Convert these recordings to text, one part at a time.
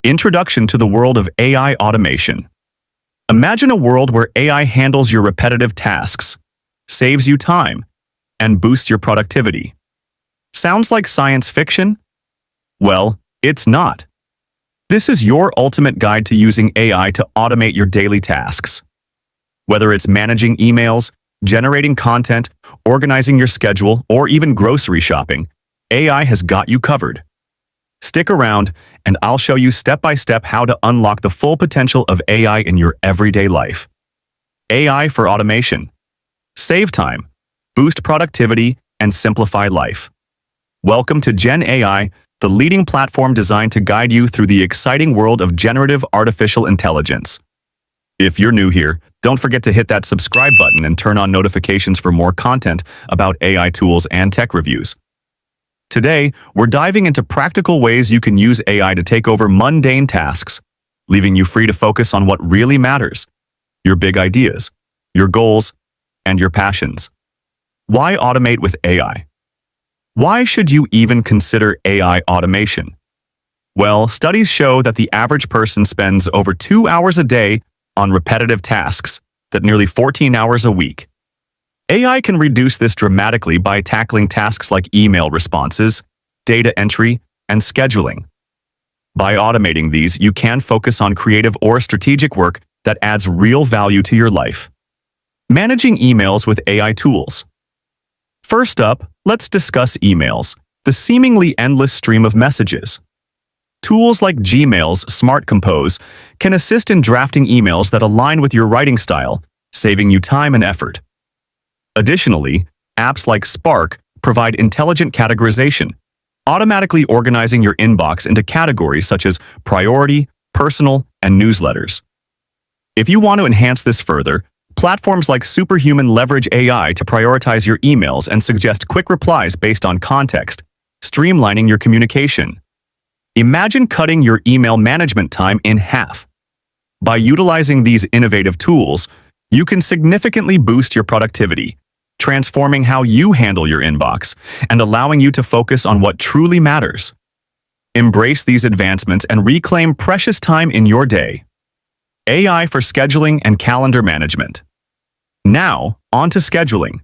Introduction to the world of AI automation. Imagine a world where AI handles your repetitive tasks, saves you time, and boosts your productivity. Sounds like science fiction? Well, it's not. This is your ultimate guide to using AI to automate your daily tasks. Whether it's managing emails, generating content, organizing your schedule, or even grocery shopping, AI has got you covered. Stick around, and I'll show you step-by-step how to unlock the full potential of AI in your everyday life. AI for automation. Save time, boost productivity, and simplify life. Welcome to Gen AI, the leading platform designed to guide you through the exciting world of generative artificial intelligence. If you're new here, don't forget to hit that subscribe button and turn on notifications for more content about AI tools and tech reviews. Today, we're diving into practical ways you can use AI to take over mundane tasks, leaving you free to focus on what really matters: your big ideas, your goals, and your passions. Why automate with AI? Why should you even consider AI automation? Well, studies show that the average person spends over 2 hours a day on repetitive tasks, that nearly 14 hours a week. AI can reduce this dramatically by tackling tasks like email responses, data entry, and scheduling. By automating these, you can focus on creative or strategic work that adds real value to your life. Managing emails with AI tools. First up, let's discuss emails, the seemingly endless stream of messages. Tools like Gmail's Smart Compose can assist in drafting emails that align with your writing style, saving you time and effort. Additionally, apps like Spark provide intelligent categorization, automatically organizing your inbox into categories such as priority, personal, and newsletters. If you want to enhance this further, platforms like Superhuman leverage AI to prioritize your emails and suggest quick replies based on context, streamlining your communication. Imagine cutting your email management time in half. By utilizing these innovative tools, you can significantly boost your productivity, transforming how you handle your inbox and allowing you to focus on what truly matters. Embrace these advancements and reclaim precious time in your day. AI for scheduling and calendar management. Now, on to scheduling.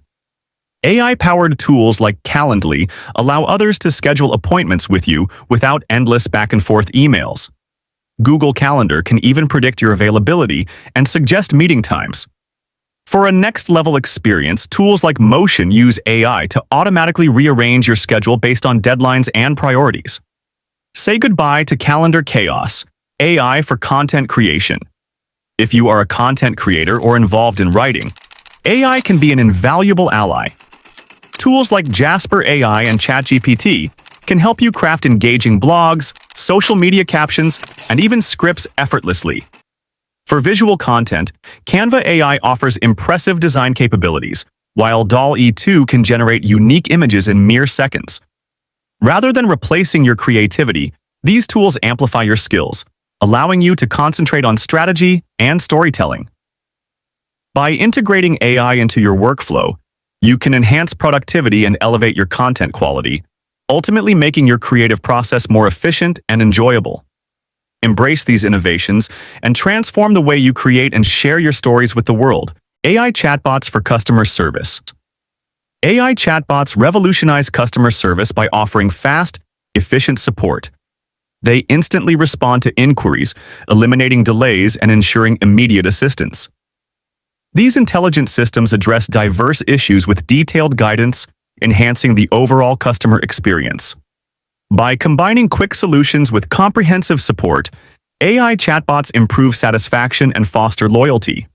AI-powered tools like Calendly allow others to schedule appointments with you without endless back-and-forth emails. Google Calendar can even predict your availability and suggest meeting times. For a next-level experience, tools like Motion use AI to automatically rearrange your schedule based on deadlines and priorities. Say goodbye to calendar chaos. AI for content creation. If you are a content creator or involved in writing, AI can be an invaluable ally. Tools like Jasper AI and ChatGPT can help you craft engaging blogs, social media captions, and even scripts effortlessly. For visual content, Canva AI offers impressive design capabilities, while DALL-E 2 can generate unique images in mere seconds. Rather than replacing your creativity, these tools amplify your skills, allowing you to concentrate on strategy and storytelling. By integrating AI into your workflow, you can enhance productivity and elevate your content quality, ultimately making your creative process more efficient and enjoyable. Embrace these innovations and transform the way you create and share your stories with the world. AI chatbots for customer service. AI chatbots revolutionize customer service by offering fast, efficient support. They instantly respond to inquiries, eliminating delays and ensuring immediate assistance. These intelligent systems address diverse issues with detailed guidance, enhancing the overall customer experience. By combining quick solutions with comprehensive support, AI chatbots improve satisfaction and foster loyalty.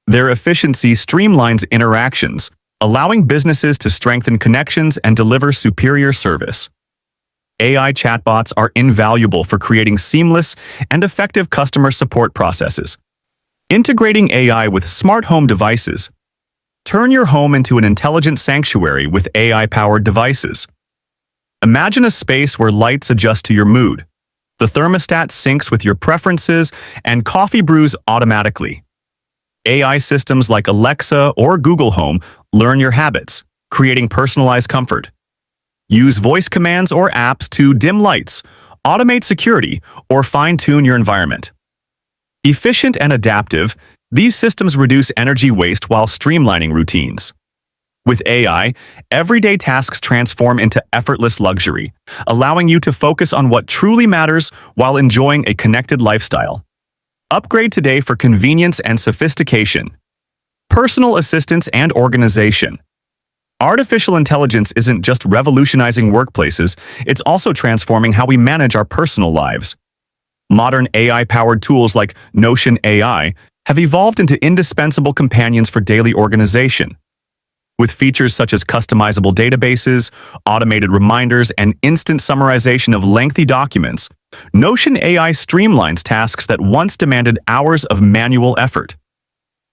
Their efficiency streamlines interactions, allowing businesses to strengthen connections and deliver superior service. AI chatbots are invaluable for creating seamless and effective customer support processes. Integrating AI with smart home devices. Turn your home into an intelligent sanctuary with AI-powered devices. Imagine a space where lights adjust to your mood, the thermostat syncs with your preferences, and coffee brews automatically. AI systems like Alexa or Google Home learn your habits, creating personalized comfort. Use voice commands or apps to dim lights, automate security, or fine-tune your environment. Efficient and adaptive, these systems reduce energy waste while streamlining routines. With AI, everyday tasks transform into effortless luxury, allowing you to focus on what truly matters while enjoying a connected lifestyle. Upgrade today for convenience and sophistication. Personal assistance and organization. Artificial intelligence isn't just revolutionizing workplaces, it's also transforming how we manage our personal lives. Modern AI-powered tools like Notion AI have evolved into indispensable companions for daily organization. With features such as customizable databases, automated reminders, and instant summarization of lengthy documents, Notion AI streamlines tasks that once demanded hours of manual effort.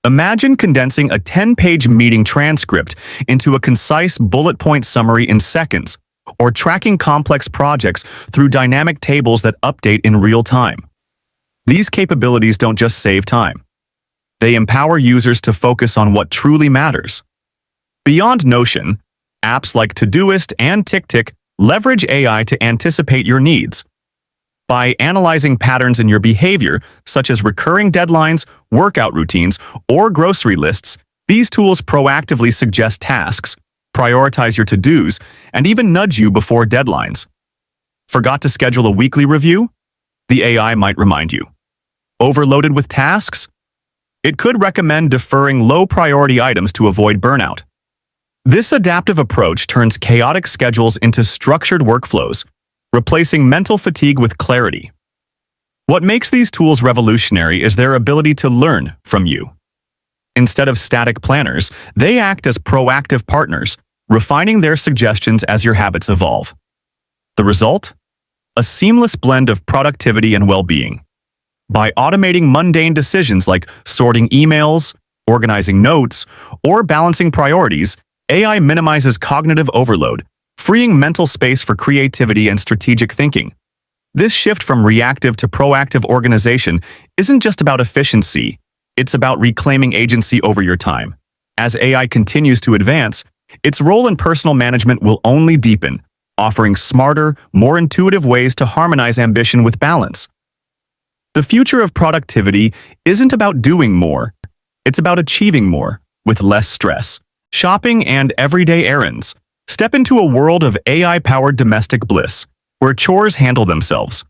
Imagine condensing a 10-page meeting transcript into a concise bullet point summary in seconds, or tracking complex projects through dynamic tables that update in real time. These capabilities don't just save time. They empower users to focus on what truly matters. Beyond Notion, apps like Todoist and TickTick leverage AI to anticipate your needs. By analyzing patterns in your behavior, such as recurring deadlines, workout routines, or grocery lists, these tools proactively suggest tasks, prioritize your to-dos, and even nudge you before deadlines. Forgot to schedule a weekly review? The AI might remind you. Overloaded with tasks? It could recommend deferring low-priority items to avoid burnout. This adaptive approach turns chaotic schedules into structured workflows, replacing mental fatigue with clarity. What makes these tools revolutionary is their ability to learn from you. Instead of static planners, they act as proactive partners, refining their suggestions as your habits evolve. The result? A seamless blend of productivity and well-being. By automating mundane decisions like sorting emails, organizing notes, or balancing priorities, AI minimizes cognitive overload, freeing mental space for creativity and strategic thinking. This shift from reactive to proactive organization isn't just about efficiency, it's about reclaiming agency over your time. As AI continues to advance, its role in personal management will only deepen, offering smarter, more intuitive ways to harmonize ambition with balance. The future of productivity isn't about doing more, it's about achieving more with less stress. Shopping and everyday errands. Step into a world of AI-powered domestic bliss, where chores handle themselves.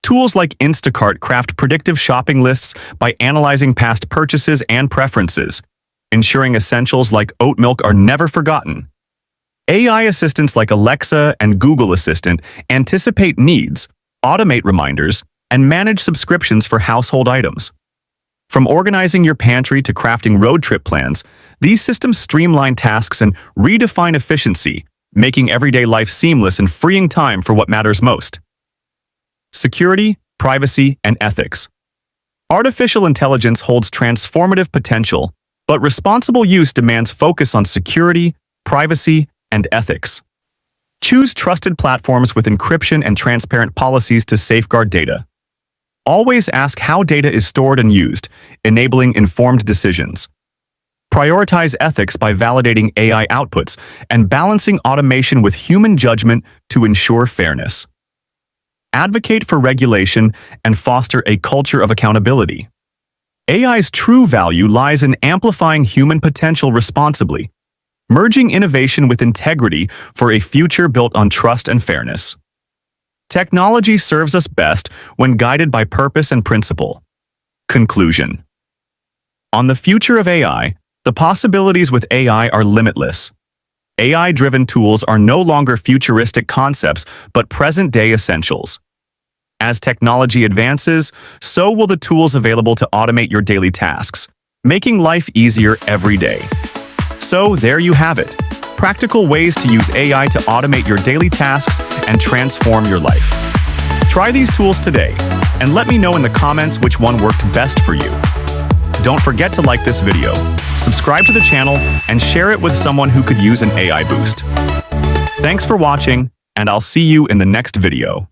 Tools like Instacart craft predictive shopping lists by analyzing past purchases and preferences, ensuring essentials like oat milk are never forgotten. AI assistants like Alexa and Google Assistant anticipate needs, automate reminders, and manage subscriptions for household items. From organizing your pantry to crafting road trip plans, these systems streamline tasks and redefine efficiency, making everyday life seamless and freeing time for what matters most. Security, privacy, and ethics. Artificial intelligence holds transformative potential, but responsible use demands focus on security, privacy, and ethics. Choose trusted platforms with encryption and transparent policies to safeguard data. Always ask how data is stored and used, enabling informed decisions. Prioritize ethics by validating AI outputs and balancing automation with human judgment to ensure fairness. Advocate for regulation and foster a culture of accountability. AI's true value lies in amplifying human potential responsibly, merging innovation with integrity for a future built on trust and fairness. Technology serves us best when guided by purpose and principle. Conclusion. On the future of AI, the possibilities with AI are limitless. AI-driven tools are no longer futuristic concepts, but present-day essentials. As technology advances, so will the tools available to automate your daily tasks, making life easier every day. So there you have it. Practical ways to use AI to automate your daily tasks and transform your life. Try these tools today, and let me know in the comments which one worked best for you. Don't forget to like this video, subscribe to the channel, and share it with someone who could use an AI boost. Thanks for watching, and I'll see you in the next video.